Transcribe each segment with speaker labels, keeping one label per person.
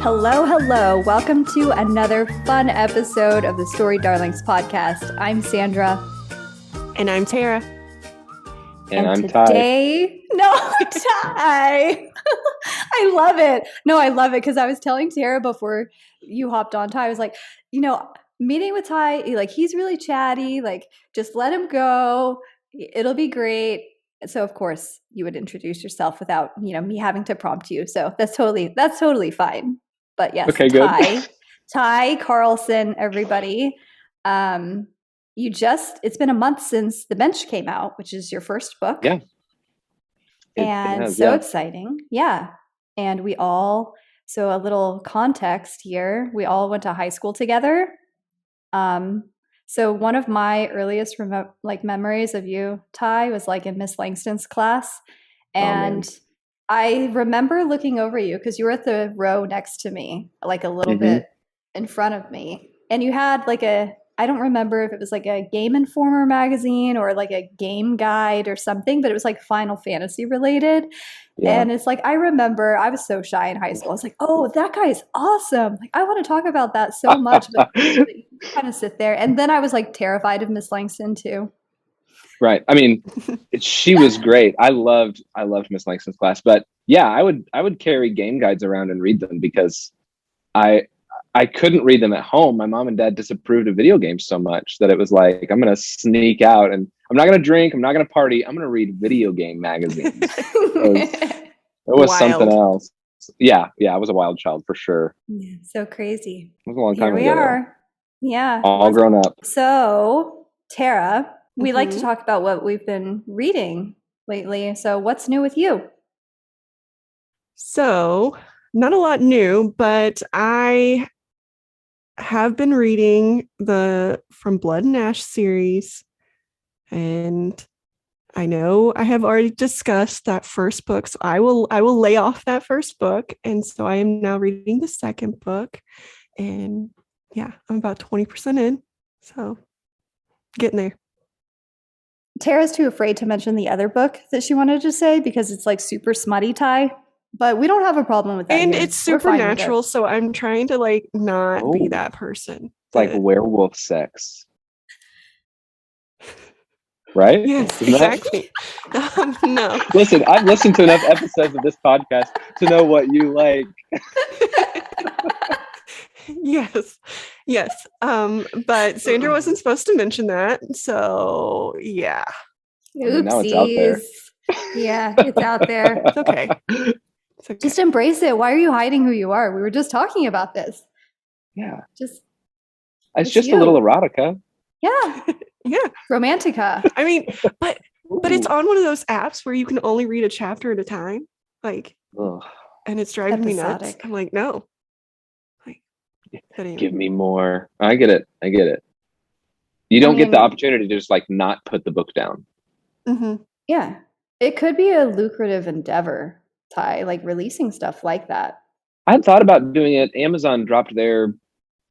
Speaker 1: Hello, hello. Welcome to another fun episode of the Story Darlings podcast. I'm Sandra.
Speaker 2: And I'm Tara.
Speaker 3: And I'm
Speaker 1: today...
Speaker 3: Ty.
Speaker 1: No, Ty. I love it. No, I love it because I was telling Tara before you hopped on, Ty, I was like, meeting with Ty, he's really chatty. Just let him go. It'll be great. So, of course, you would introduce yourself without, me having to prompt you. So that's totally fine. But yes,
Speaker 3: okay,
Speaker 1: Ty Carlson, everybody. It's been a month since The Bench came out, which is your first book.
Speaker 3: Yeah.
Speaker 1: Exciting. Yeah. And so a little context here, we all went to high school together. So one of my earliest memories of you, Ty, was in Miss Langston's class. And I remember looking over you because you were at the row next to me, a little bit in front of me. And you had I don't remember if it was a Game Informer magazine or a game guide or something, but it was Final Fantasy related. Yeah. And it's I remember I was so shy in high school. I was like, oh, that guy's awesome. I want to talk about that so much. But you kind of sit there. And then I was terrified of Miss Langston too.
Speaker 3: Right. I mean, she was great. I loved Miss Langston's class. But yeah, I would carry game guides around and read them because I couldn't read them at home. My mom and dad disapproved of video games so much that it was I'm going to sneak out and I'm not going to drink. I'm not going to party. I'm going to read video game magazines. It was something else. Yeah. I was a wild child for sure.
Speaker 1: Yeah, so crazy.
Speaker 3: It was a long time ago.
Speaker 1: Here we are. Yeah.
Speaker 3: All grown up.
Speaker 1: So, Tara, we like to talk about what we've been reading lately. So what's new with you?
Speaker 2: So, not a lot new, but I have been reading the From Blood and Ash series, and I know I have already discussed that first book, so I will lay off that first book, and so I am now reading the second book, and yeah, I'm about 20% in, so getting there.
Speaker 1: Tara's too afraid to mention the other book that she wanted to say because it's super smutty, Ty. But we don't have a problem with that.
Speaker 2: And it's supernatural, so I'm trying to not be that person.
Speaker 3: It's werewolf sex. Right?
Speaker 2: Yes, exactly. No.
Speaker 3: Listen, I've listened to enough episodes of this podcast to know what you like.
Speaker 2: Yes. But Sandra wasn't supposed to mention that, so yeah.
Speaker 1: Oopsies.
Speaker 3: Now it's out there.
Speaker 1: Yeah, it's out there.
Speaker 2: It's okay.
Speaker 1: Just embrace it. Why are you hiding who you are? We were just talking about this.
Speaker 3: Yeah.
Speaker 1: It's
Speaker 3: just a little erotica.
Speaker 1: Yeah.
Speaker 2: Yeah.
Speaker 1: Romantica.
Speaker 2: I mean, but it's on one of those apps where you can only read a chapter at a time. And it's driving me nuts. I'm like, no.
Speaker 3: Give me more. I get it. You don't get the opportunity to just not put the book down.
Speaker 2: Mm-hmm.
Speaker 1: Yeah. It could be a lucrative endeavor, Ty, releasing stuff like that.
Speaker 3: I had thought about doing it. Amazon dropped their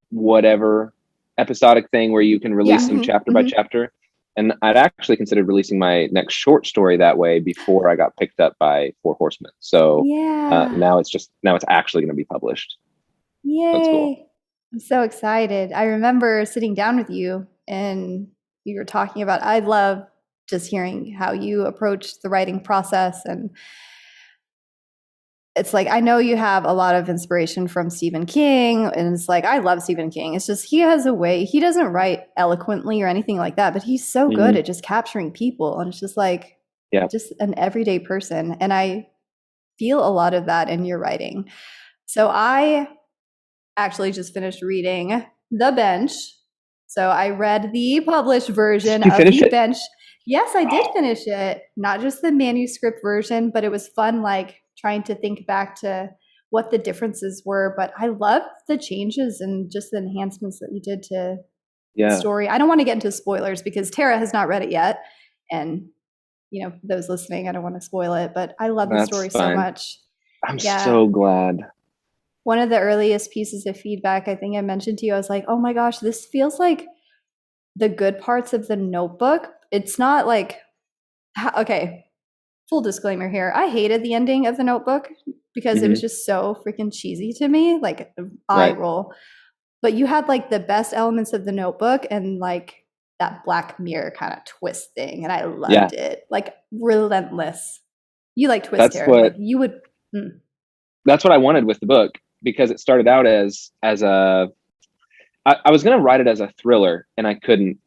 Speaker 3: whatever episodic thing where you can release them chapter by chapter. And I'd actually considered releasing my next short story that way before I got picked up by Four Horsemen. So now it's actually going to be published.
Speaker 1: Yay.
Speaker 3: That's cool.
Speaker 1: I'm so excited. I remember sitting down with you and you were talking about, I love just hearing how you approach the writing process. And it's I know you have a lot of inspiration from Stephen King, and it's I love Stephen King. It's just, he has a way, he doesn't write eloquently or anything like that, but he's so good at just capturing people. And it's just just an everyday person. And I feel a lot of that in your writing. So I actually just finished reading The Bench. So I read the published version of The Bench. Yes, I did finish it. Not just the manuscript version, but it was fun, trying to think back to what the differences were. But I love the changes and just the enhancements that you did to the story. I don't want to get into spoilers because Tara has not read it yet. And, those listening, I don't want to spoil it, but I love the story so much.
Speaker 3: I'm so glad.
Speaker 1: One of the earliest pieces of feedback, I think I mentioned to you, I was like, oh my gosh, this feels like the good parts of The Notebook. It's not okay. full disclaimer here, I hated the ending of The Notebook because it was just so freaking cheesy to me, like eye roll. But you had like the best elements of The Notebook and like that Black Mirror kind of twist thing, and I loved it. Like relentless. You like twist here. Like you would.
Speaker 3: That's what I wanted with the book, because it started out as a. I was going to write it as a thriller, and I couldn't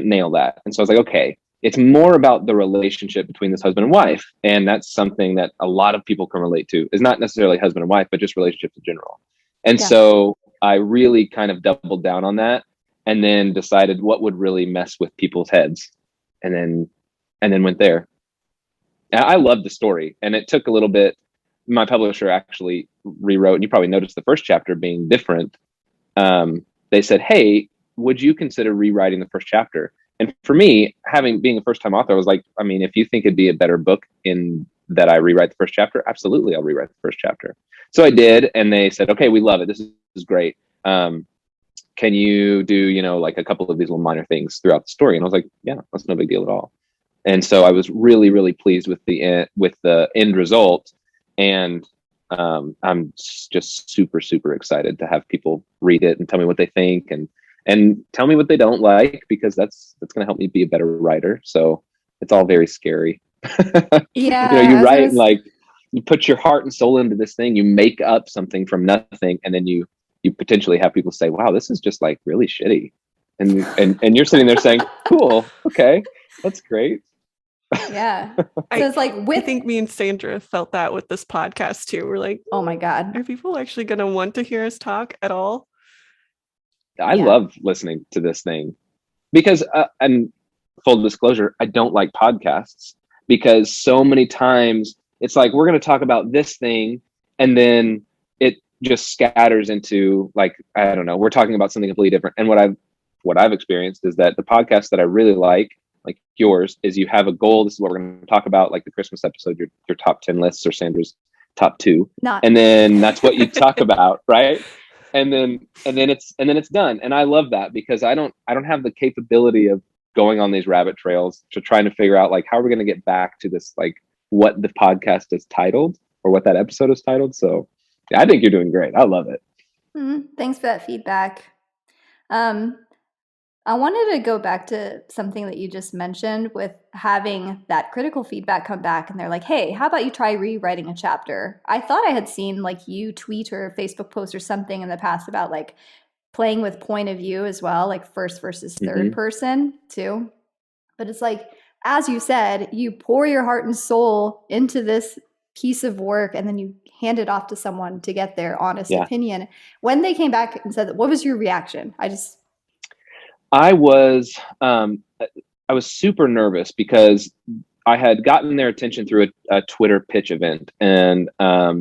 Speaker 3: nail that. And so I was like, okay, it's more about the relationship between this husband and wife. And that's something that a lot of people can relate to. Is not necessarily husband and wife, but just relationships in general. And so I really kind of doubled down on that, and then decided what would really mess with people's heads. And then went there. And I loved the story, and it took a little bit. My publisher actually rewrote, and you probably noticed the first chapter being different. They said, hey, would you consider rewriting the first chapter? And for me, being a first-time author, I was like, I mean, if you think it'd be a better book in that I rewrite the first chapter, absolutely, I'll rewrite the first chapter. So I did, and they said, okay, we love it. This is great. Can you do, like a couple of these little minor things throughout the story? And I was like, yeah, that's no big deal at all. And so I was really, really pleased with the end result. And I'm just super, super excited to have people read it and tell me what they think, and tell me what they don't like, because that's going to help me be a better writer. So it's all very scary.
Speaker 1: Yeah.
Speaker 3: You write like you put your heart and soul into this thing, you make up something from nothing, and then you potentially have people say, wow, this is just like really shitty. And you're sitting there saying, cool, okay, that's great.
Speaker 1: Yeah. So it's like
Speaker 2: I think me and Sandra felt that with this podcast too. We're like,
Speaker 1: oh my God,
Speaker 2: are people actually going to want to hear us talk at all?
Speaker 3: I love listening to this thing because, and full disclosure, I don't like podcasts, because so many times it's like, we're going to talk about this thing, and then it just scatters into like, I don't know, we're talking about something completely different. And what I've experienced is that the podcasts that I really like yours, is you have a goal. This is what we're going to talk about, like the Christmas episode, your top 10 lists or Sandra's top 2. And then that's what you talk about, right? And then it's done. And I love that, because I don't have the capability of going on these rabbit trails to trying to figure out like, how are we going to get back to this, like what the podcast is titled or what that episode is titled. So yeah, I think you're doing great. I love it.
Speaker 1: Thanks for that feedback. I wanted to go back to something that you just mentioned with having that critical feedback come back, and they're like, hey, how about you try rewriting a chapter? I thought I had seen like you tweet or Facebook post or something in the past about like playing with point of view as well, like first versus third person too. But it's like, as you said, you pour your heart and soul into this piece of work, and then you hand it off to someone to get their honest opinion. When they came back and said, what was your reaction?
Speaker 3: I was super nervous, because I had gotten their attention through a Twitter pitch event, and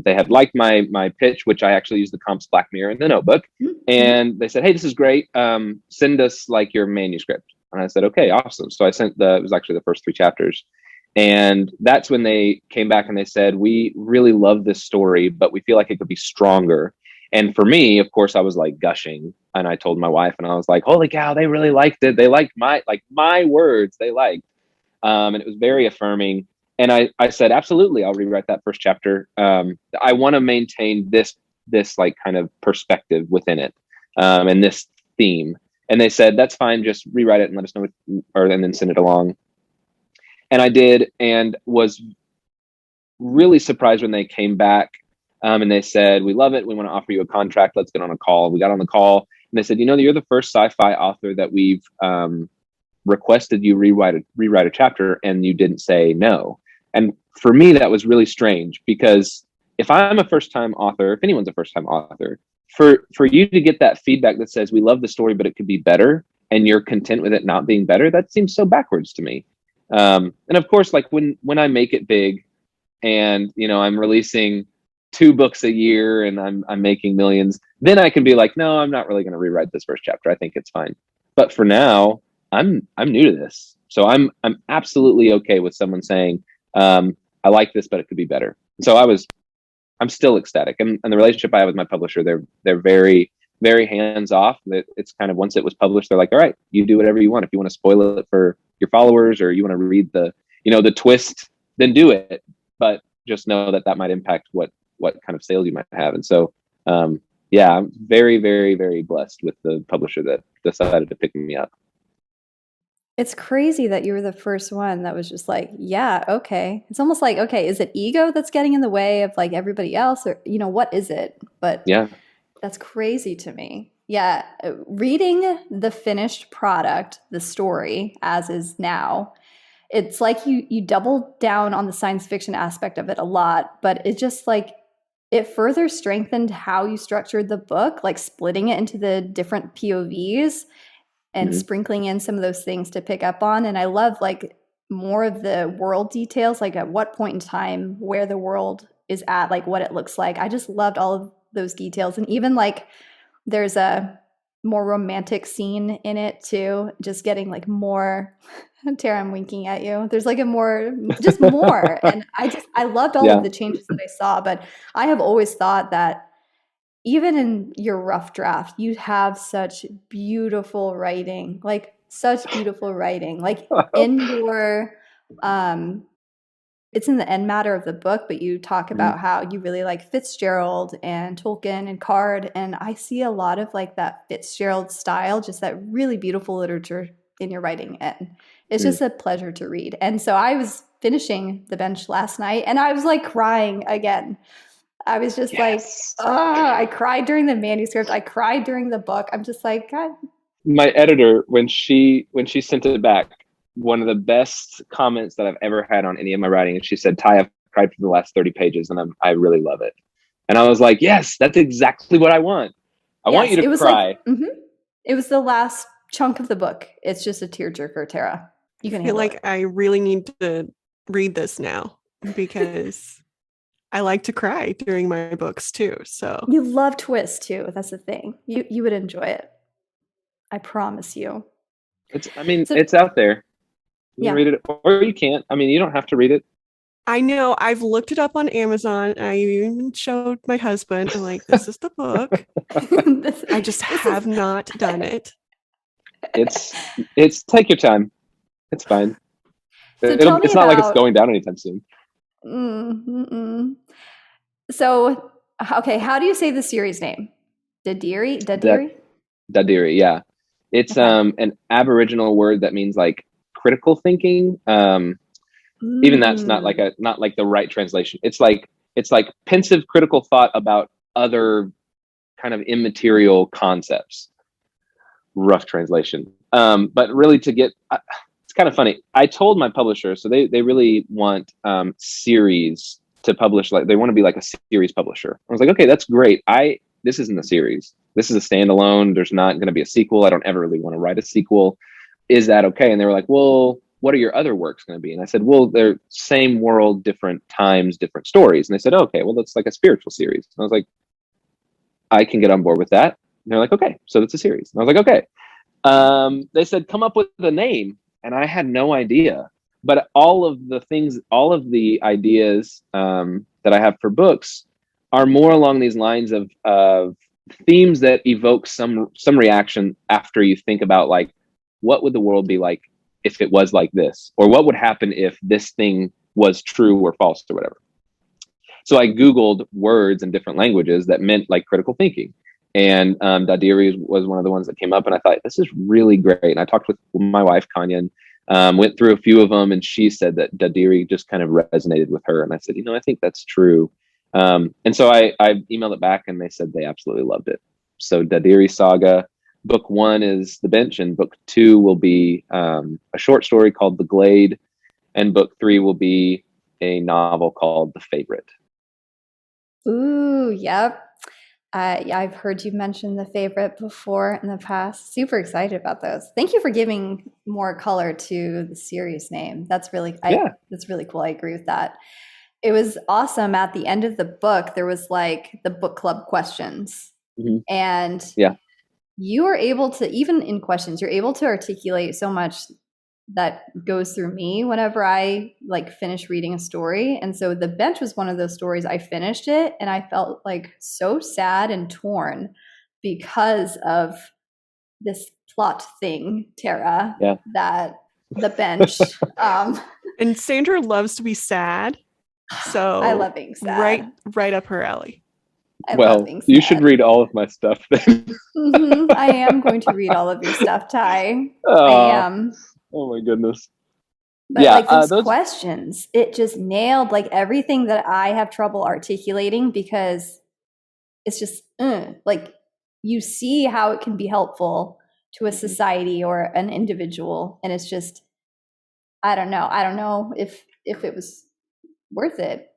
Speaker 3: they had liked my pitch, which I actually used the comps Black Mirror in The Notebook. And they said, hey, this is great. Send us like your manuscript. And I said, okay, awesome. So I sent it was actually the first 3 chapters. And that's when they came back and they said, we really love this story, but we feel like it could be stronger. And for me, of course, I was like gushing, and I told my wife, and I was like, holy cow, they really liked it. They liked my words, they liked. And it was very affirming. And I said, absolutely, I'll rewrite that first chapter. I want to maintain this like kind of perspective within it, and this theme. And they said, that's fine, just rewrite it and let us know, and then send it along. And I did, and was really surprised when they came back. And they said, we love it. We want to offer you a contract. Let's get on a call. We got on the call, and they said, you're the first sci-fi author that we've requested you rewrite a chapter, and you didn't say no. And for me, that was really strange, because if I'm a first-time author, if anyone's a first-time author, for you to get that feedback that says, we love the story, but it could be better, and you're content with it not being better, that seems so backwards to me. And of course, like when I make it big, and I'm releasing 2 books a year, and I'm making millions, then I can be like, no, I'm not really going to rewrite this first chapter. I think it's fine. But for now, I'm new to this, so I'm absolutely okay with someone saying, I like this, but it could be better. So I'm still ecstatic, and the relationship I have with my publisher, they're very, very hands off. It's kind of, once it was published, they're like, all right, you do whatever you want. If you want to spoil it for your followers, or you want to read the twist then do it. But just know that that might impact what kind of sales you might have. And so, yeah, I'm very, very, very blessed with the publisher that decided to pick me up.
Speaker 1: It's crazy that you were the first one that was just like, yeah, okay. It's almost like, okay, is it ego that's getting in the way of like everybody else, or what is it? But
Speaker 3: Yeah.
Speaker 1: that's crazy to me. Yeah, reading the finished product, the story as is now, it's like you double down on the science fiction aspect of it a lot, but it just like it further strengthened how you structured the book, like splitting it into the different POVs and
Speaker 3: Mhm.
Speaker 1: sprinkling in some of those things to pick up on. And I love like more of the world details, like at what point in time, where the world is at, like what it looks like. I just loved all of those details. And even like there's a more romantic scene in it too, just getting like more. Tara, I'm winking at you. There's like a more, just more. And I loved all of
Speaker 3: Yeah.
Speaker 1: the changes that I saw, but I have always thought that even in your rough draft, you have such beautiful writing, like such beautiful writing. Like in your, um, it's in the end matter of the book, but you talk
Speaker 3: Mhm.
Speaker 1: about how you really like Fitzgerald and Tolkien and Card. And I see a lot of like that Fitzgerald style, just that really beautiful literature in your writing. And it's
Speaker 3: Mm.
Speaker 1: just a pleasure to read. And so I was finishing The Bench last night and I was like crying again. I was just like,
Speaker 3: Yes.
Speaker 1: I cried during the manuscript. I cried during the book. I'm just like, God.
Speaker 3: My editor, when she sent it back, one of the best comments that I've ever had on any of my writing, and she said, "Ty, I've cried for the last 30 pages, and I really love it." And I was like, "Yes, that's exactly what I want. I want you
Speaker 1: Yes,
Speaker 3: to
Speaker 1: it was like,
Speaker 3: cry."
Speaker 1: it was the last chunk of the book. It's just a tearjerker, Tara. You
Speaker 2: I
Speaker 1: can
Speaker 2: feel
Speaker 1: handle
Speaker 2: like
Speaker 1: it.
Speaker 2: I really need to read this now because I like to cry during my books too. So
Speaker 1: You love twists too. That's the thing. You would enjoy it. I promise you.
Speaker 3: I mean,
Speaker 1: So
Speaker 3: it's out there. You can
Speaker 1: yeah.
Speaker 3: read it, or you can't. I mean, you don't have to read it.
Speaker 2: I know I've looked it up on Amazon. I even showed my husband. I'm like, this is the book.
Speaker 1: this,
Speaker 2: I just
Speaker 1: this is
Speaker 2: have not done it.
Speaker 3: It's take your time. It's fine.
Speaker 1: so tell me
Speaker 3: It's not like it's
Speaker 1: about
Speaker 3: going down anytime soon.
Speaker 1: mm. So okay, how do you say the series name? Dadirri?
Speaker 3: That
Speaker 1: Dadirri?
Speaker 3: Dadirri, yeah. It's
Speaker 1: Okay.
Speaker 3: an Aboriginal word that means like critical thinking. Even that's not like
Speaker 1: Mm.
Speaker 3: the right translation. It's like pensive critical thought about other kind of immaterial concepts. Rough translation. But really to get it's kind of funny. I told my publisher, so they really want series to publish, like they want to be like a series publisher. I was like, okay, that's great. This isn't a series. This is a standalone. There's not going to be a sequel. I don't ever really want to write a sequel. Is that okay? And they were like, well, what are your other works going to be? And I said, well, they're same world, different times, different stories. And they said, oh, okay, well, that's like a spiritual series. And I was like, I can get on board with that. And they're like, okay, so that's a series. And I was like, okay. They said, come up with a name. And I had no idea. But all of the ideas that I have for books are more along these lines of themes that evoke some reaction after you think about, like, what would the world be like if it was like this? Or what would happen if this thing was true or false or whatever? So I Googled words in different languages that meant like critical thinking. And Dadirri was one of the ones that came up. And I thought, this is really great. And I talked with my wife, Kanya, and went through a few of them. And she said that Dadirri just kind of resonated with her. And I said, I think that's true. And so I emailed it back and they said they absolutely loved it. So Dadirri Saga, book 1 is The Bench, and book 2 will be a short story called The Glade. And book 3 will be a novel called The Favorite.
Speaker 1: Ooh, yep. Yeah, I've heard you mention The Favorite before in the past. Super excited about those. Thank you for giving more color to the series name.
Speaker 3: Yeah.
Speaker 1: That's really cool. I agree with that. It was awesome. At the end of the book, there was like the book club questions.
Speaker 3: Mm-hmm.
Speaker 1: And
Speaker 3: yeah,
Speaker 1: you were able to, even in questions, you're able to articulate so much that goes through me whenever I like finish reading a story. And so The Bench was one of those stories. I finished it and I felt like so sad and torn because of this plot thing, Tara,
Speaker 3: yeah.
Speaker 1: that The Bench
Speaker 2: And Sandra loves to be sad. So
Speaker 1: I love being sad.
Speaker 2: Right up her alley.
Speaker 1: I love
Speaker 3: Well,
Speaker 1: being sad.
Speaker 3: you should read all of my stuff then.
Speaker 1: I am going to read all of your stuff, Ty. I
Speaker 3: Oh,
Speaker 1: am.
Speaker 3: oh my goodness.
Speaker 1: But
Speaker 3: Yeah,
Speaker 1: like those
Speaker 3: those.
Speaker 1: questions, it just nailed like everything that I have trouble articulating because it's just like you see how it can be helpful to a society or an individual, and it's just I don't know if it was worth it.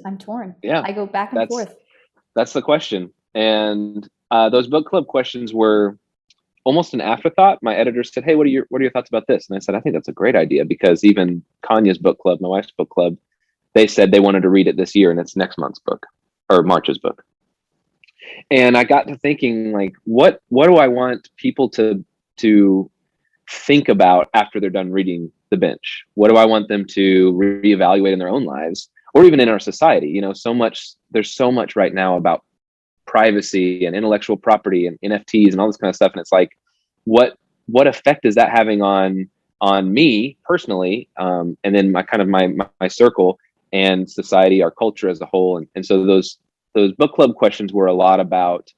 Speaker 1: I'm torn.
Speaker 3: Yeah,
Speaker 1: I go back and forth.
Speaker 3: that's the question. And those book club questions were almost an afterthought. My editor said, "Hey, what are your thoughts about this?" And I said, "I think that's a great idea," because even Kanya's book club, my wife's book club, they said they wanted to read it this year, and it's next month's book or March's book. And I got to thinking, like, what do I want people to think about after they're done reading The Bench? What do I want them to reevaluate in their own lives, or even in our society? You know, there's so much right now about privacy and intellectual property and NFTs and all this kind of stuff. And it's like, what effect is that having on me personally, and then my circle and society, our culture as a whole. And so those book club questions were a lot about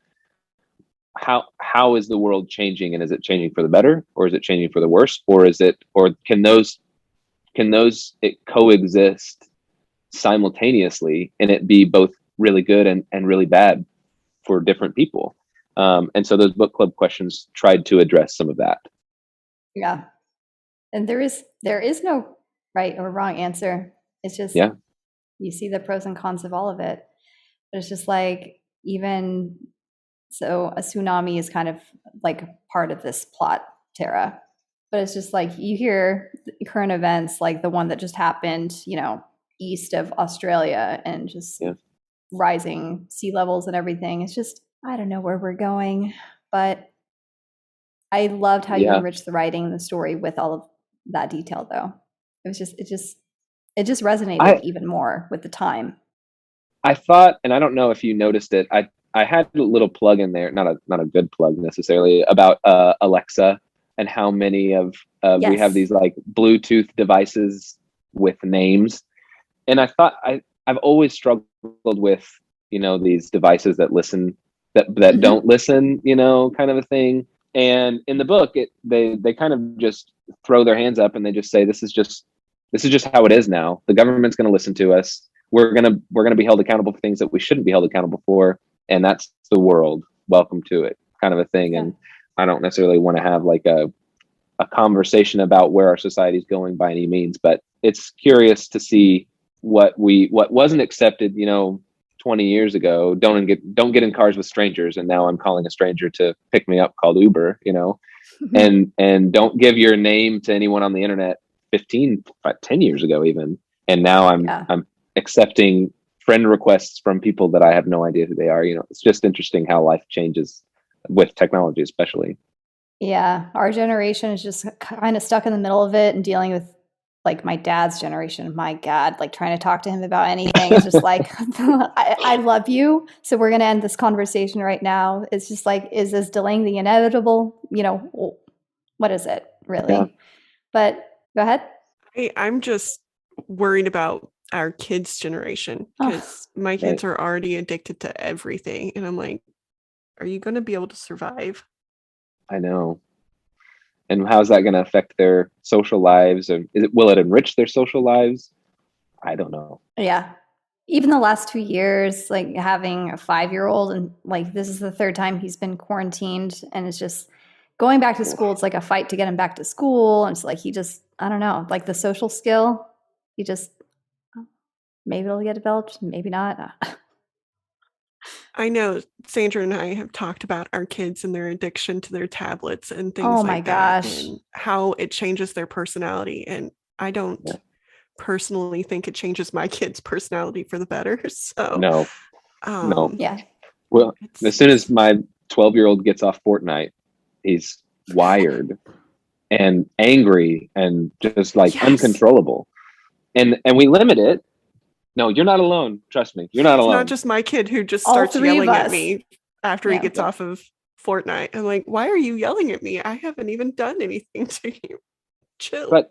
Speaker 3: how is the world changing, and is it changing for the better, or is it changing for the worse, or can those coexist simultaneously and it be both really good and really bad for different people? And so those book club questions tried to address some of that.
Speaker 1: Yeah. And there is no right or wrong answer. It's just you see the pros and cons of all of it. But it's just like, even so, a tsunami is kind of like part of this plot, Tara. But it's just like you hear current events like the one that just happened, east of Australia, and just rising sea levels and everything. It's just, I don't know where we're going, but I loved how you enriched the writing and the story with all of that detail, though. It just resonated even more with the time.
Speaker 3: I thought, and I don't know if you noticed it, I had a little plug in there, not a good plug necessarily, about Alexa and how many of we have these like Bluetooth devices with names. And I thought I've always struggled with, these devices that listen, that don't listen, kind of a thing. And in the book, they kind of just throw their hands up and they just say, this is just how it is now. The government's going to listen to us. We're going to be held accountable for things that we shouldn't be held accountable for. And that's the world. Welcome to it, kind of a thing. Yeah. And I don't necessarily want to have like a conversation about where our society is going by any means, but it's curious to see what wasn't accepted, 20 years ago. Don't get in cars with strangers. And now I'm calling a stranger to pick me up, called Uber, and don't give your name to anyone on the internet 10 years ago even. And now I'm accepting friend requests from people that I have no idea who they are. It's just interesting how life changes with technology, especially.
Speaker 1: Yeah. Our generation is just kind of stuck in the middle of it and dealing with like my dad's generation. My God, like trying to talk to him about anything. It's just like, I love you. So we're going to end this conversation right now. It's just like, is this delaying the inevitable? What is it really? Yeah. But go ahead.
Speaker 2: I'm just worried about our kids' generation, because my kids are already addicted to everything. And I'm like, are you going to be able to survive?
Speaker 3: I know. And how's that going to affect their social lives? And will it enrich their social lives? I don't know.
Speaker 1: Yeah. Even the last 2 years, like having a 5-year-old, and like this is the third time he's been quarantined, and it's just going back to school. It's like a fight to get him back to school. And it's like, I don't know, like the social skill, maybe it'll get developed, maybe not.
Speaker 2: I know Sandra and I have talked about our kids and their addiction to their tablets and things like that, and how it changes their personality. And I don't personally think it changes my kids' personality for the better. So
Speaker 3: no.
Speaker 1: Yeah.
Speaker 3: Well, as soon as my 12-year-old gets off Fortnite, he's wired and angry and just like uncontrollable. And we limit it. No, you're not alone. Trust me. You're not alone.
Speaker 2: It's not just my kid who just starts yelling at me after he gets off of Fortnite. I'm like, why are you yelling at me? I haven't even done anything to you. Chill.
Speaker 3: But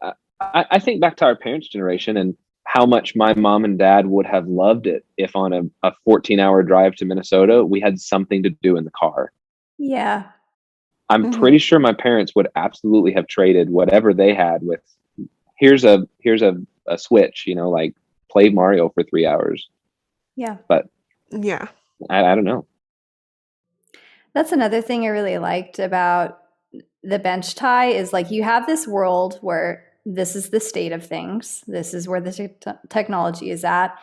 Speaker 3: I think back to our parents' generation and how much my mom and dad would have loved it if on a 14-hour drive to Minnesota, we had something to do in the car.
Speaker 1: Yeah.
Speaker 3: I'm pretty sure my parents would absolutely have traded whatever they had with here's a Switch, like play Mario for 3 hours.
Speaker 1: Yeah.
Speaker 3: But
Speaker 2: Yeah.
Speaker 3: I don't know.
Speaker 1: That's another thing I really liked about the bench tie is like you have this world where this is the state of things. This is where the technology is at.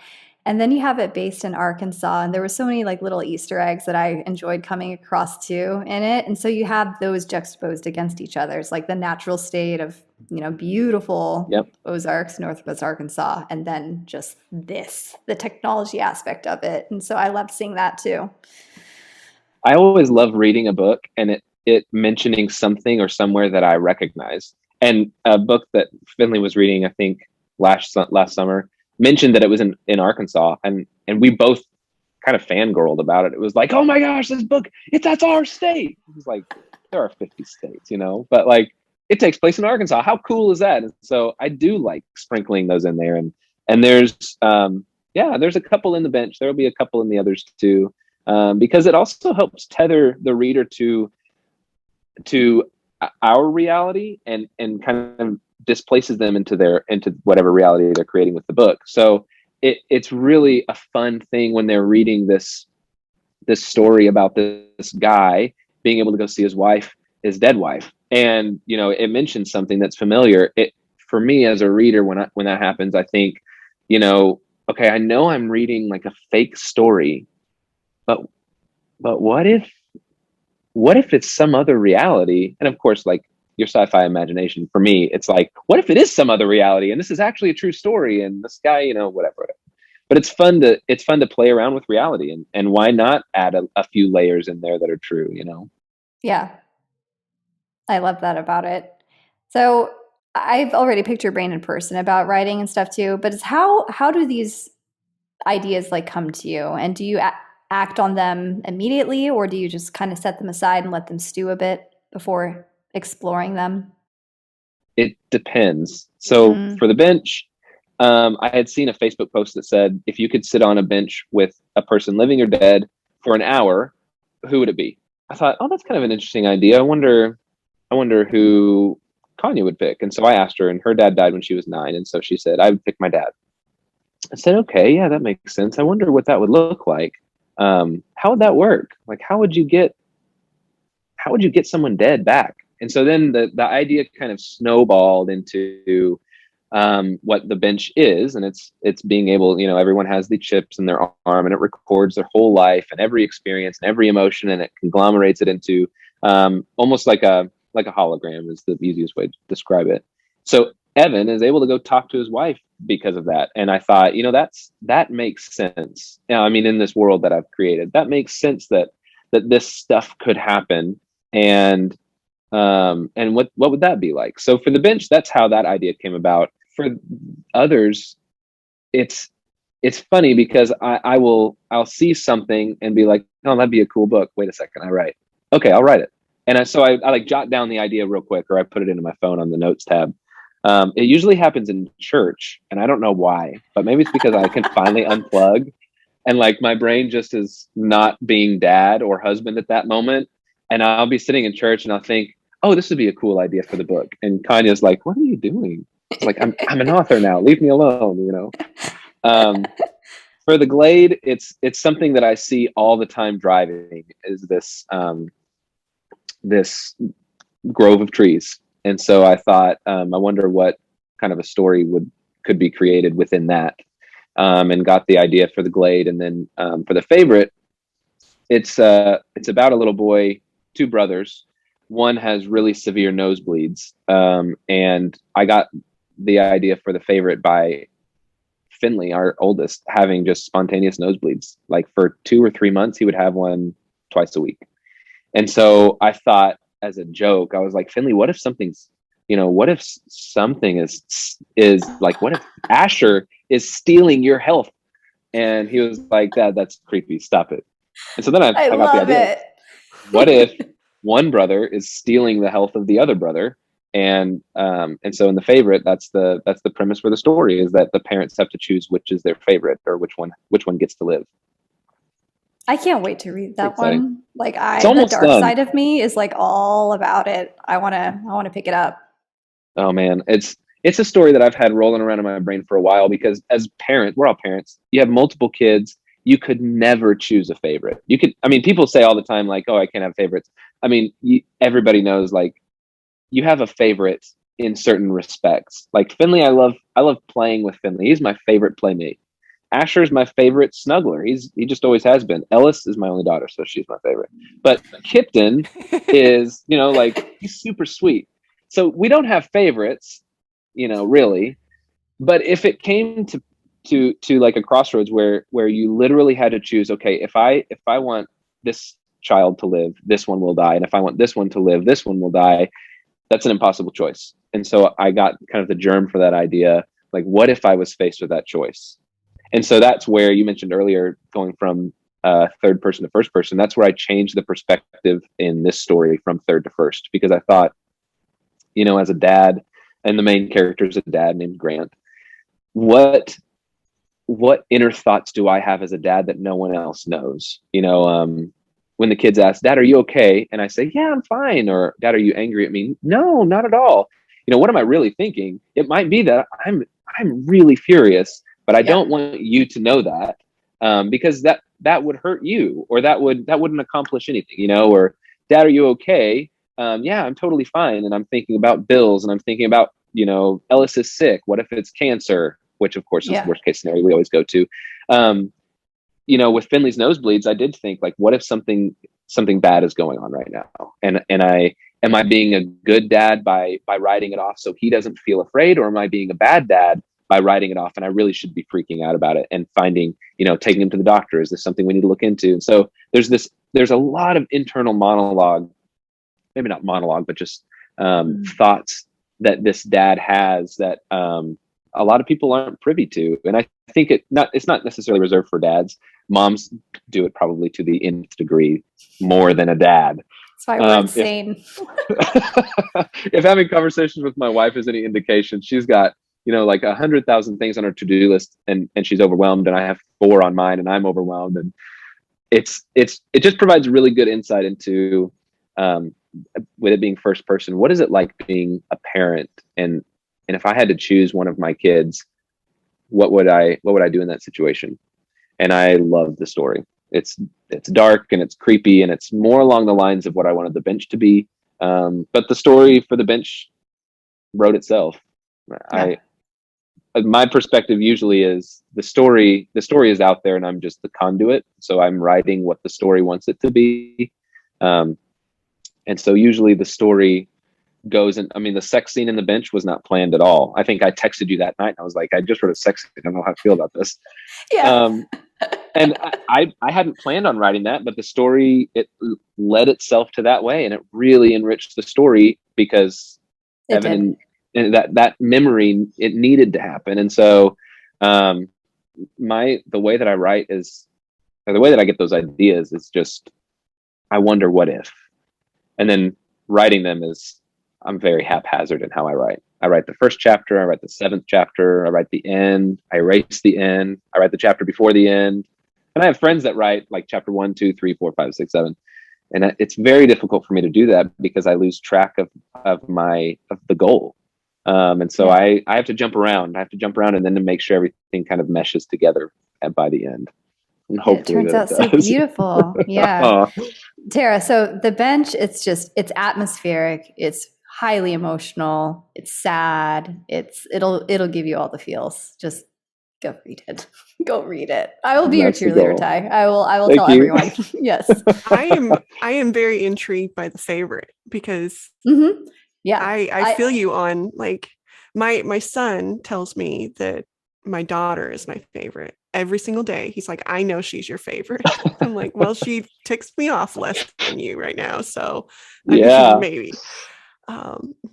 Speaker 1: And then you have it based in Arkansas. And there were so many like little Easter eggs that I enjoyed coming across too in it. And so you have those juxtaposed against each other. It's like the natural state of, beautiful Ozarks, Northwest Arkansas, and then just the technology aspect of it. And so I loved seeing that too.
Speaker 3: I always love reading a book and it mentioning something or somewhere that I recognize. And a book that Finley was reading, I think last summer, mentioned that it was in Arkansas, and we both kind of fangirled about it. It was like, oh my gosh, this book, that's our state. It was like, there are 50 states, but like it takes place in Arkansas. How cool is that? And so I do like sprinkling those in there, and there's there's a couple in the bench. There'll be a couple in the others too, because it also helps tether the reader to our reality and kind of displaces them into whatever reality they're creating with the book. So it's really a fun thing when they're reading this story about this guy being able to go see his dead wife. And, it mentions something that's familiar. For me as a reader, when that happens, I think, okay, I know I'm reading like a fake story, but what if it's some other reality? And of course, like your sci-fi imagination, for me, it's like, what if it is some other reality and this is actually a true story and this guy, whatever. But it's fun to play around with reality, and why not add a few layers in there that are true,
Speaker 1: Yeah. I love that about it. So I've already picked your brain in person about writing and stuff too, but it's how do these ideas like come to you, and do you act on them immediately, or do you just kind of set them aside and let them stew a bit before exploring them?
Speaker 3: It depends. So for the bench, I had seen a Facebook post that said, if you could sit on a bench with a person living or dead for an hour, who would it be? I thought, oh, that's kind of an interesting idea. I wonder who Kanye would pick. And so I asked her, and her dad died when she was 9. And so she said, I would pick my dad. I said, okay, yeah, that makes sense. I wonder what that would look like. How would that work? Like, how would you get someone dead back? And so then the idea kind of snowballed into what the bench is, and it's being able, everyone has the chips in their arm, and it records their whole life and every experience and every emotion, and it conglomerates it into almost like a hologram is the easiest way to describe it. So Evan is able to go talk to his wife because of that. And I thought, that makes sense. In this world that I've created, that makes sense that this stuff could happen. And what would that be like? So for the bench, that's how that idea came about. For others, it's funny because I'll see something and be like, oh, that'd be a cool book. Wait a second, I'll write it. And I like jot down the idea real quick, or I put it into my phone on the notes tab. It usually happens in church, and I don't know why, but maybe it's because I can finally unplug, and like my brain just is not being dad or husband at that moment. And I'll be sitting in church and I'll think, oh, this would be a cool idea for the book. And Kanye's like, what are you doing? It's like, I'm an author now. Leave me alone, For the Glade, it's something that I see all the time driving, is this grove of trees. And so I thought, I wonder what kind of a story could be created within that, and got the idea for the Glade. And then for the favorite, it's about a little boy, 2 brothers. One has really severe nosebleeds, and I got the idea for the favorite by Finley, our oldest, having just spontaneous nosebleeds. Like for 2 or 3 months, he would have one twice a week. And so I thought, as a joke, I was like, Finley, what if something is like, what if Asher is stealing your health? And he was like, Dad, that's creepy. Stop it. And so then I got the idea. What if one brother is stealing the health of the other brother, And so in The Favorite, that's the premise for the story, is that the parents have to choose which is their favorite, or which one gets to live.
Speaker 1: I can't wait to read that
Speaker 3: Exciting.
Speaker 1: one. Like
Speaker 3: It's
Speaker 1: the
Speaker 3: almost
Speaker 1: dark
Speaker 3: done.
Speaker 1: side of me is like all about it. I wanna pick it up.
Speaker 3: Oh man, it's a story that I've had rolling around in my brain for a while, because as parents, we're all parents. You have multiple kids. You could never choose a favorite. You could, I mean, people say all the time, like, "Oh, I can't have favorites." I mean, everybody knows, like, you have a favorite in certain respects. Like Finley, I love playing with Finley. He's my favorite playmate. Asher's my favorite snuggler. He just always has been. Ellis is my only daughter, so she's my favorite. But Kipton is, like, he's super sweet. So we don't have favorites, really. But if it came to like a crossroads where you literally had to choose, okay, if I want this child to live, this one will die, and if I want this one to live, this one will die, that's an impossible choice. And so I got kind of the germ for that idea. Like, what if I was faced with that choice? And so that's where you mentioned earlier, going from third person to first person. That's where I changed the perspective in this story from third to first, because I thought, as a dad, and the main character is a dad named Grant, what inner thoughts do I have as a dad that no one else knows? When the kids ask, "Dad, are you okay?" And I say, "Yeah, I'm fine." Or, "Dad, are you angry at me?" "No, not at all." What am I really thinking? It might be that I'm really furious, but I don't want you to know that, because that would hurt you, or that wouldn't accomplish anything. Or, "Dad, are you okay?" "Yeah, I'm totally fine." And I'm thinking about bills, and I'm thinking about, Ellis is sick. What if it's cancer? Which, of course, is the worst case scenario we always go to. With Finley's nosebleeds, I did think, like, what if something bad is going on right now? And am I being a good dad by writing it off so he doesn't feel afraid, or am I being a bad dad by writing it off, and I really should be freaking out about it and finding, taking him to the doctor? Is this something we need to look into? And so there's a lot of internal monologue, maybe not monologue, but just thoughts that this dad has that a lot of people aren't privy to. And I think it's not necessarily reserved for dads. Moms do it probably to the nth degree, more than a dad.
Speaker 1: That's why we're insane.
Speaker 3: If having conversations with my wife is any indication, she's got, like 100,000 things on her to-do list, and she's overwhelmed, and I have 4 on mine, and I'm overwhelmed. And it just provides really good insight into, with it being first person, what is it like being a parent? And if I had to choose one of my kids, what would I do in that situation? And I love the story. It's dark, and it's creepy, and it's more along the lines of what I wanted the bench to be. But the story for the bench wrote itself. My perspective usually is the story is out there, and I'm just the conduit. So I'm writing what the story wants it to be. And so usually the story goes, and I mean, the sex scene in the bench was not planned at all. I think I texted you that night, and I was like, I just wrote a sex scene. I don't know how to feel about this.
Speaker 1: Yeah.
Speaker 3: And I hadn't planned on writing that, but the story, it led itself to that way, and it really enriched the story, because Evan and that memory, it needed to happen. And so the way that I write is, or the way that I get those ideas is just, I wonder what if. And then writing them is, I'm very haphazard in how I write. I write the first chapter, I write the 7th chapter, I write the end, I erase the end, I write the chapter before the end. And I have friends that write like chapter 1, 2, 3, 4, 5, 6, 7. And it's very difficult for me to do that, because I lose track of the goal. And so I have to jump around. And then to make sure everything kind of meshes together by the end. And hopefully
Speaker 1: it turns out so beautiful. Yeah. Tara, so the bench, it's atmospheric. It's highly emotional. It's sad. It'll give you all the feels. Just go read it. Go read it. I will be your cheerleader, Ty. I will tell everyone. Yes.
Speaker 2: I am very intrigued by the favorite, because
Speaker 1: yeah,
Speaker 2: I feel you on, like, my son tells me that my daughter is my favorite every single day. He's like, I know she's your favorite. I'm like, well, she ticks me off less than you right now, so maybe.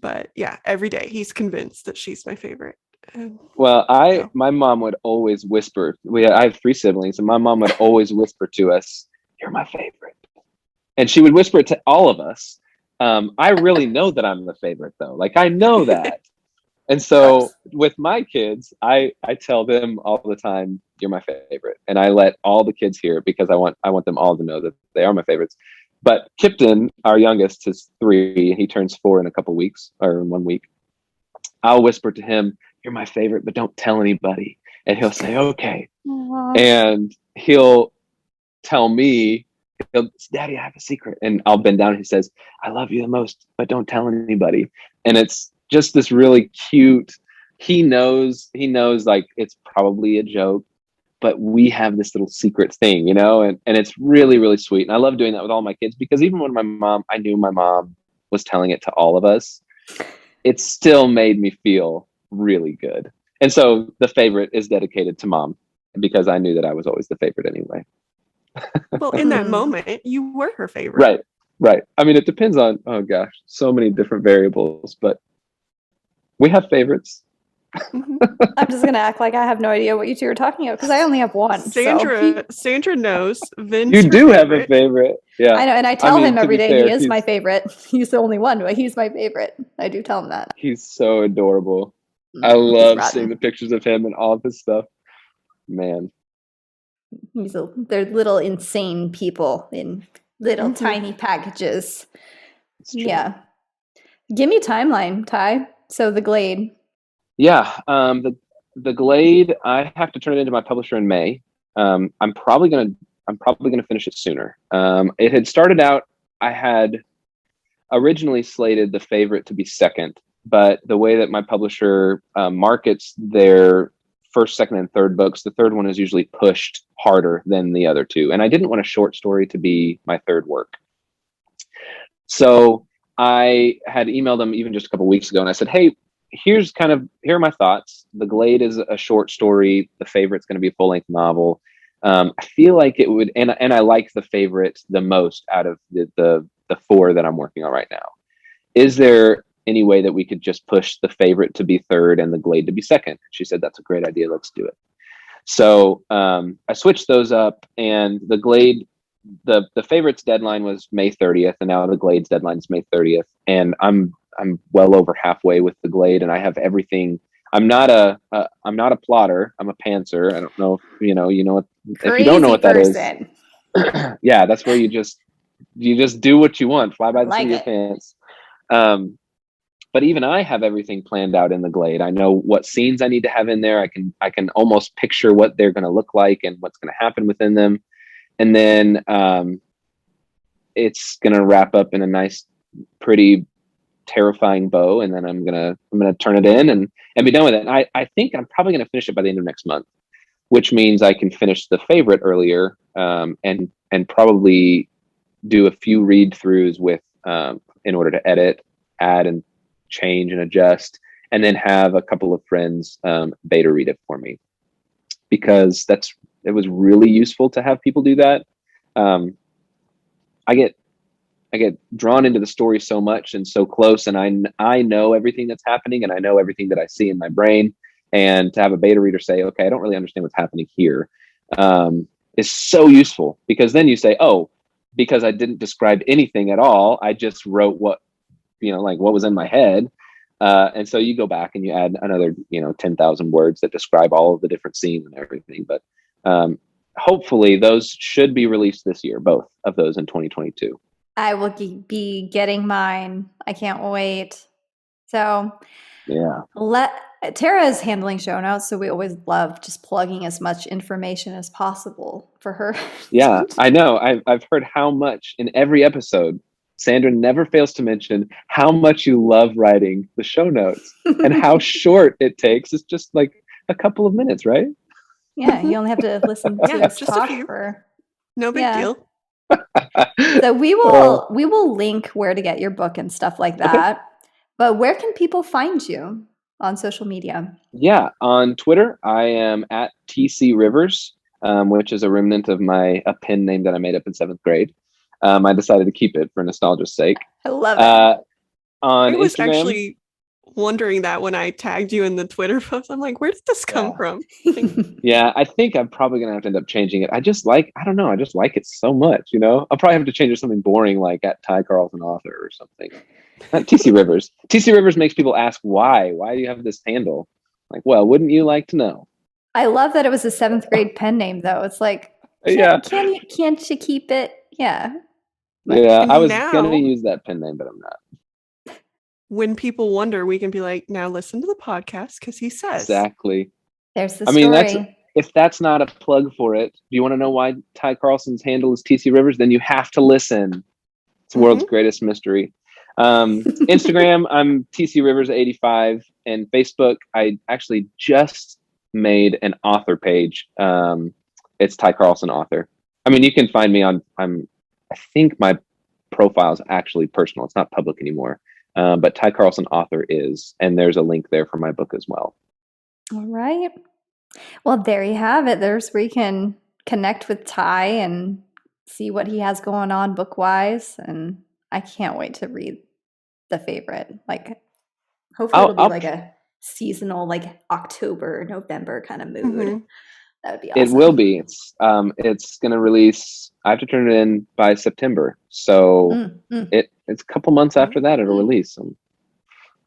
Speaker 2: But yeah, every day he's convinced that she's my favorite.
Speaker 3: Well, my mom would always whisper. I have 3 siblings, and my mom would always whisper to us, "You're my favorite," and she would whisper it to all of us. I really know that I'm the favorite though. Like I know that. And so with my kids, I tell them all the time, you're my favorite. And I let all the kids hear it because I want them all to know that they are my favorites. But Kipton, our youngest, is 3. He turns 4 in a couple weeks, or in 1 week. I'll whisper to him, you're my favorite, but don't tell anybody. And he'll say, okay.
Speaker 1: Aww.
Speaker 3: And he'll tell me, Daddy, I have a secret. And I'll bend down and he says, I love you the most, but don't tell anybody. And it's just this really cute, he knows like it's probably a joke, but we have this little secret thing, and it's really, really sweet. And I love doing that with all my kids, because even when I knew my mom was telling it to all of us, it still made me feel really good. And so the favorite is dedicated to Mom, because I knew that I was always the favorite anyway.
Speaker 2: Well, in that moment, you were her favorite.
Speaker 3: Right. I mean, it depends on, oh gosh, so many different variables, but we have favorites.
Speaker 1: I'm just going to act like I have no idea what you two are talking about, because I only have one.
Speaker 2: Sandra knows. Vince,
Speaker 3: you do have a favorite. Yeah.
Speaker 1: I know, and I tell him every day he is my favorite. He's the only one, but he's my favorite. I do tell him that.
Speaker 3: He's so adorable. I love seeing the pictures of him and all of his stuff. Man.
Speaker 1: They're little insane people in little tiny packages. Yeah. Give me timeline, Ty. So the Glade.
Speaker 3: Yeah. The Glade, I have to turn it into my publisher in May. I'm probably gonna finish it sooner. It had started out, I had originally slated the favorite to be second, but the way that my publisher markets their first, second, and third books, the third one is usually pushed harder than the other two. And I didn't want a short story to be my third work. So I had emailed them even just a couple weeks ago, and I said, hey, here are my thoughts. The Glade is a short story. The favorite's going to be a full-length novel. I feel like it would, and I like the favorite the most out of the 4 that I'm working on right now. Is there any way that we could just push the favorite to be third and the Glade to be second? She said, that's a great idea. Let's do it. So I switched those up, and the Glade, the favorite's deadline was May 30th, and now the Glade's deadline is May 30th. And I'm well over halfway with the Glade, and I have everything. I'm not a plotter. I'm a pantser. I don't know if you know what. If you don't know what that is, yeah, that's where you just do what you want. Fly by the seat of your pants. But even I have everything planned out in the Glade. I know what scenes I need to have in there. I can almost picture what they're going to look like and what's going to happen within them. And then it's going to wrap up in a nice, pretty, terrifying bow. And then I'm going to turn it in and be done with it. And I think I'm probably going to finish it by the end of next month, which means I can finish the favorite earlier and probably do a few read throughs with in order to edit, add, and change and adjust, and then have a couple of friends beta read it for me, because it was really useful to have people do that. I get drawn into the story so much and so close, and I know everything that's happening, and I know everything that I see in my brain, and to have a beta reader say, okay, I don't really understand what's happening here, is so useful, because then you say, oh, because I didn't describe anything at all, I just wrote what was in my head. And so you go back and you add another, 10,000 words that describe all of the different scenes and everything. But hopefully those should be released this year, both of those in 2022.
Speaker 1: I will be getting mine. I can't wait. So
Speaker 3: yeah,
Speaker 1: Tara is handling show notes, so we always love just plugging as much information as possible for her.
Speaker 3: Yeah, I know. I've heard how much in every episode Sandra never fails to mention how much you love writing the show notes and how short it takes. It's just like a couple of minutes, right?
Speaker 1: Yeah, you only have to listen to us talk for
Speaker 2: no big deal.
Speaker 1: So we will link where to get your book and stuff like that. Okay. But where can people find you on social media? Yeah,
Speaker 3: on Twitter, I am at TC Rivers, which is a remnant of a pen name that I made up in 7th grade. I decided to keep it for nostalgia's sake.
Speaker 1: I love it.
Speaker 3: On
Speaker 2: I was
Speaker 3: Instagram,
Speaker 2: actually wondering that when I tagged you in the Twitter post. I'm like, where did this come from?
Speaker 3: Yeah, I think I'm probably gonna have to end up changing it. I don't know, I just like it so much, you know. I'll probably have to change it to something boring like at Ty Carlson author or something. Not TC Rivers. TC Rivers makes people ask why. Why do you have this handle? Like, well, wouldn't you like to know?
Speaker 1: I love that it was a 7th grade pen name, though. It's like,
Speaker 3: Yeah.
Speaker 1: can't you keep it? Yeah.
Speaker 3: Yeah,
Speaker 2: And
Speaker 3: I was
Speaker 2: now-
Speaker 3: gonna use that pen name, but I'm not.
Speaker 2: When people wonder, we can be like, now listen to the podcast because he says.
Speaker 3: Exactly.
Speaker 1: There's the
Speaker 3: I mean,
Speaker 1: story.
Speaker 3: if that's not a plug for it, do you want to know why Ty Carlson's handle is TC Rivers? Then you have to listen. It's the world's greatest mystery. Instagram, I'm TC Rivers 85, and Facebook, I actually just made an author page. It's Ty Carlson author. I mean, you can find me on. I think my profile is actually personal. It's not public anymore. But Ty Carlson author is, and there's a link there for my book as well.
Speaker 1: All right. Well, there you have it. There's where you can connect with Ty and see what he has going on book-wise. And I can't wait to read The Favorite. Like, hopefully it'll be like a seasonal, like October, November kind of mood.
Speaker 2: Mm-hmm.
Speaker 1: That would be awesome.
Speaker 3: It will be. It's going to release. I have to turn it in by September, so it's a couple months after that it'll release.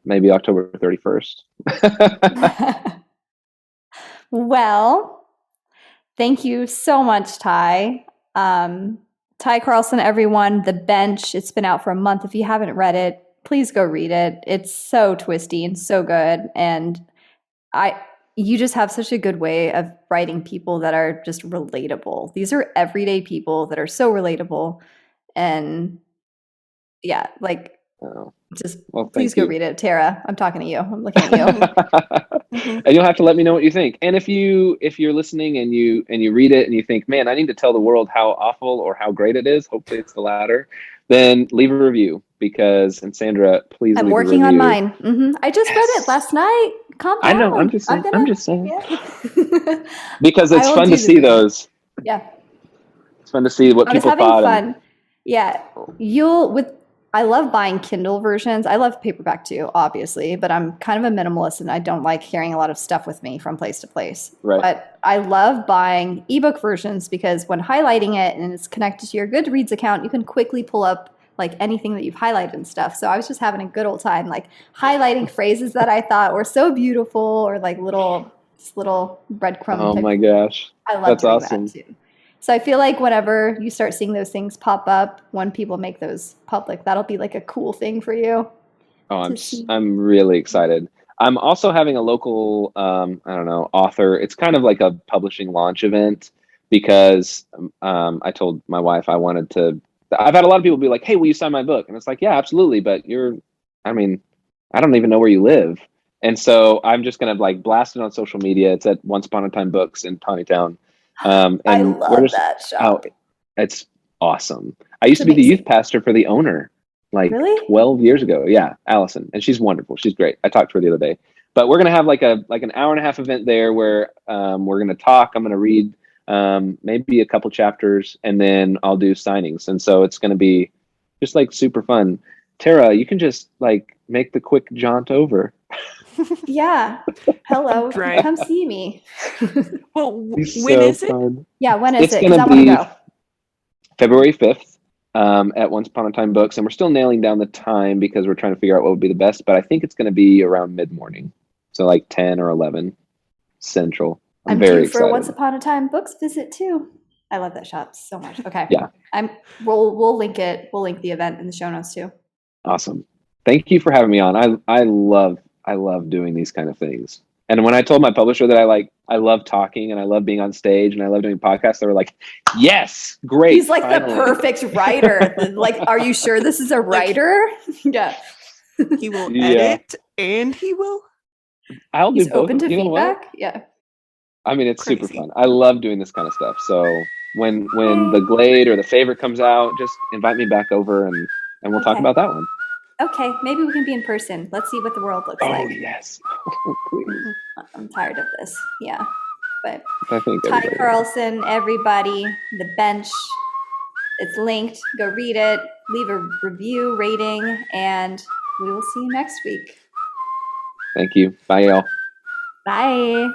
Speaker 3: Maybe October 31st.
Speaker 1: Well, thank you so much, Ty. Ty Carlson, everyone. The Bench. It's been out for a month. If you haven't read it, please go read it. It's so twisty and so good, and you just have such a good way of writing people that are just relatable. These are everyday people that are so relatable. And yeah, like, please go read it. Tara, I'm talking to you. I'm looking at you.
Speaker 3: And you'll have to let me know what you think. And if you're listening and you read it and you think, man, I need to tell the world how awful or how great it is, hopefully it's the latter, then leave a review and Sandra, please.
Speaker 1: I'm working on mine. I just read it last night. Calm down.
Speaker 3: I know. I'm just saying.
Speaker 1: Yeah.
Speaker 3: Because it's fun to see those.
Speaker 1: Yeah.
Speaker 3: It's fun to see what people thought.
Speaker 1: Fun. Yeah. I love buying Kindle versions. I love paperback too, obviously, but I'm kind of a minimalist and I don't like carrying a lot of stuff with me from place to place.
Speaker 3: Right.
Speaker 1: But I love buying ebook versions because when highlighting it and it's connected to your Goodreads account, you can quickly pull up like anything that you've highlighted and stuff. So I was just having a good old time, like highlighting phrases that I thought were so beautiful or like little breadcrumb.
Speaker 3: Oh my gosh.
Speaker 1: I love
Speaker 3: That's awesome.
Speaker 1: that too. So I feel like whenever you start seeing those things pop up, when people make those public, that'll be like a cool thing for you.
Speaker 3: Oh, I'm really excited. I'm also having a local, author. It's kind of like a publishing launch event because I told my wife I've had a lot of people be like, hey, will you sign my book? And it's like, yeah, absolutely. But I don't even know where you live. And so I'm just going to like blast it on social media. It's at Once Upon a Time Books in Tawnytown. And
Speaker 1: I love that shop.
Speaker 3: It's awesome. I used to be the youth pastor for the owner, like 12 years ago. Yeah, Allison, and she's wonderful. She's great. I talked to her the other day. But we're gonna have like an hour and a half event there where we're gonna talk. I'm gonna read maybe a couple chapters, and then I'll do signings. And so it's gonna be just like super fun. Tara, you can just like make the quick jaunt over.
Speaker 1: Yeah. Hello.
Speaker 2: Right.
Speaker 1: Come see me.
Speaker 2: Well, when is it?
Speaker 1: Yeah, when is it?
Speaker 3: It's
Speaker 1: Because I
Speaker 3: going
Speaker 1: want
Speaker 3: to
Speaker 1: to
Speaker 3: be
Speaker 1: go.
Speaker 3: February 5th at Once Upon a Time Books. And we're still nailing down the time because we're trying to figure out what would be the best. But I think it's going to be around mid-morning. So like 10 or 11 Central. I'm very excited.
Speaker 1: For a Once Upon a Time Books visit too. I love that shop so much. Okay.
Speaker 3: Yeah.
Speaker 1: We'll link it. We'll link the event in the show notes too.
Speaker 3: Awesome. Thank you for having me on. I love doing these kind of things. And when I told my publisher that I love talking and I love being on stage and I love doing podcasts, they were like, yes, great.
Speaker 1: He's like finally. The perfect writer. Like, are you sure this is a writer? Yeah.
Speaker 2: He will edit and he will.
Speaker 1: He's do both. Open to feedback. Yeah.
Speaker 3: I mean, it's super fun. I love doing this kind of stuff. So when the Glade or the Favorite comes out, just invite me back over and we'll talk about that one.
Speaker 1: Okay, maybe we can be in person. Let's see what the world looks like.
Speaker 3: Oh, yes. Oh, please.
Speaker 1: I'm tired of this. Yeah. But
Speaker 3: I think
Speaker 1: Ty Carlson, everybody, The Bench. It's linked. Go read it. Leave a review, rating, and we will see you next week.
Speaker 3: Thank you. Bye, y'all.
Speaker 1: Bye.